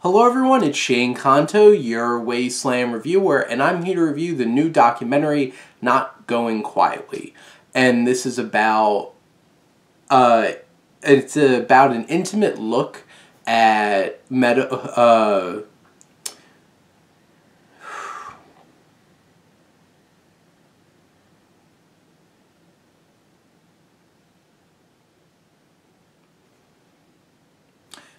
Hello everyone, it's Shane Kanto, your Wasteland reviewer, and I'm here to review the new documentary, Not Going Quietly. And this is about, it's about an intimate look at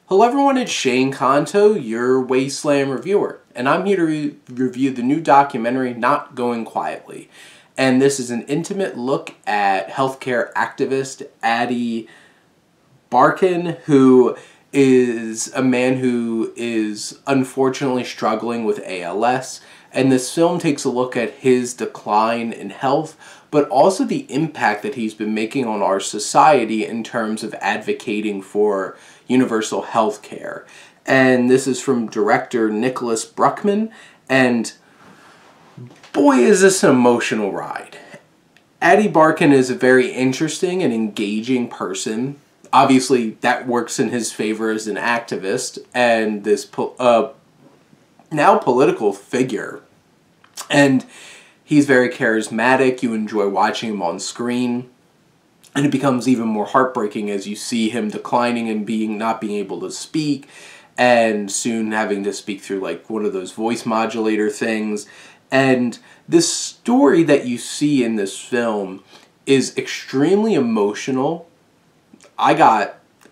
Hello everyone, it's Shane Kanto, your Wasteland reviewer, and I'm here to review the new documentary, Not Going Quietly. And this is an intimate look at healthcare activist Ady Barkan, who is a man who is unfortunately struggling with ALS. And this film takes a look at his decline in health, but also the impact that he's been making on our society in terms of advocating for universal health care. And this is from director Nicholas Bruckman, and boy is this an emotional ride. Ady Barkan is a very interesting and engaging person. Obviously, that works in his favor as an activist and this now political figure. And he's very charismatic. You enjoy watching him on screen. And it becomes even more heartbreaking as you see him declining and not being able to speak, and soon having to speak through like one of those voice modulator things. And this story that you see in this film is extremely emotional.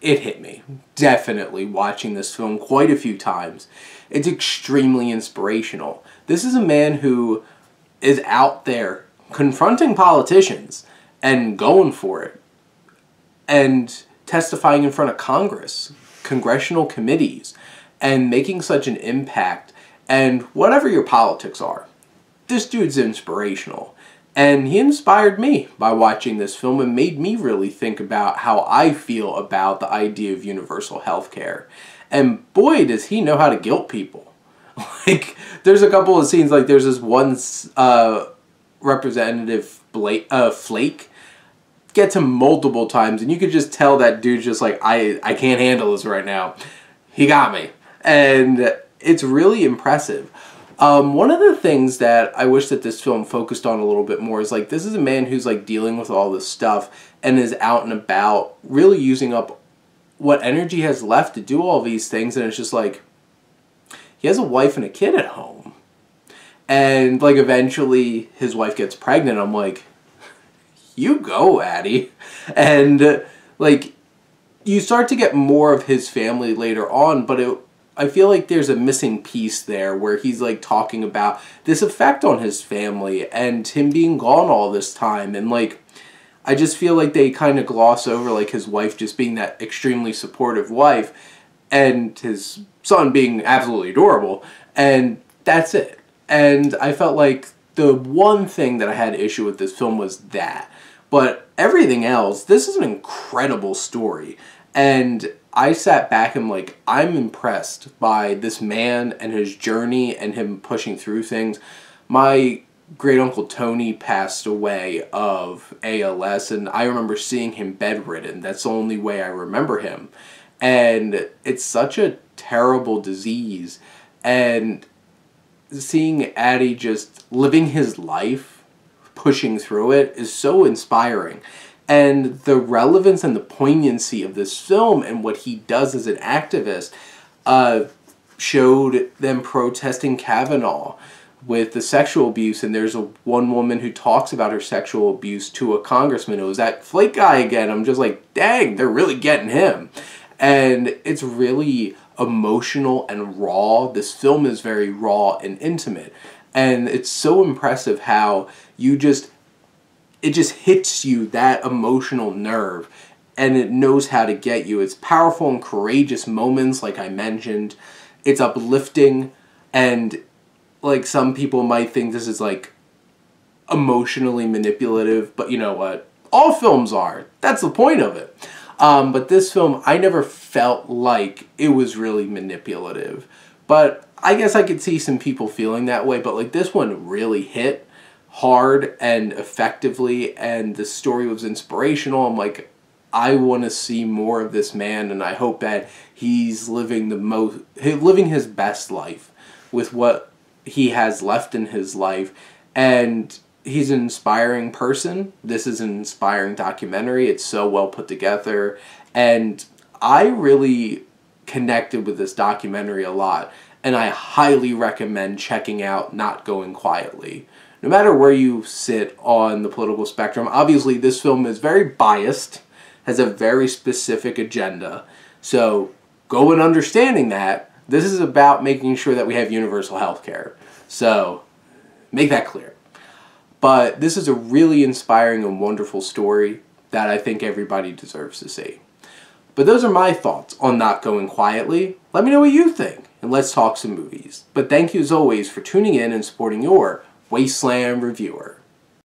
It hit me, definitely, watching this film quite a few times. It's extremely inspirational. This is a man who is out there confronting politicians and going for it, and testifying in front of Congress, congressional committees, and making such an impact. And whatever your politics are, this dude's inspirational. And he inspired me by watching this film and made me really think about how I feel about the idea of universal health care. And boy, does he know how to guilt people. Like, there's a couple of scenes, like there's this one representative Flake gets him multiple times, and you could just tell that dude's just like, I can't handle this right now. He got me. And it's really impressive. One of the things that I wish that this film focused on a little bit more is, like, this is a man who's like dealing with all this stuff and is out and about, really using up what energy he has left to do all these things, and it's just like, he has a wife and a kid at home. And like eventually his wife gets pregnant. I'm like, you go, Ady. And like, you start to get more of his family later on, but I feel like there's a missing piece there where he's like talking about this effect on his family and him being gone all this time. And like, I just feel like they kind of gloss over like his wife just being that extremely supportive wife and his son being absolutely adorable, and that's it. And I felt like the one thing that I had issue with this film was that. But everything else, this is an incredible story. And I sat back and like, I'm impressed by this man and his journey and him pushing through things. My great uncle Tony passed away of ALS, and I remember seeing him bedridden. That's the only way I remember him. And it's such a terrible disease. And seeing Ady just living his life, pushing through it, is so inspiring. And the relevance and the poignancy of this film and what he does as an activist showed them protesting Kavanaugh with the sexual abuse. And there's one woman who talks about her sexual abuse to a congressman. It was that Flake guy again. I'm just like, dang, they're really getting him. And it's really emotional and raw. This film is very raw and intimate. And it's so impressive how it just hits you, that emotional nerve, and it knows how to get you. It's powerful and courageous moments, like I mentioned. It's uplifting, and like some people might think this is like emotionally manipulative, but you know what? All films are. That's the point of it. But this film, I never felt like it was really manipulative. But I guess I could see some people feeling that way, but like this one really hit hard and effectively, and the story was inspirational. I'm like, I want to see more of this man, and I hope that he's living living his best life with what he has left in his life. And he's an inspiring person. This is an inspiring documentary. It's so well put together, and I really connected with this documentary a lot, and I highly recommend checking out Not Going Quietly. No matter where you sit on the political spectrum, obviously this film is very biased, has a very specific agenda. So go in understanding that this is about making sure that we have universal health care. So make that clear. But this is a really inspiring and wonderful story that I think everybody deserves to see. But those are my thoughts on Not Going Quietly. Let me know what you think, and let's talk some movies. But thank you as always for tuning in and supporting your Wasteland reviewer.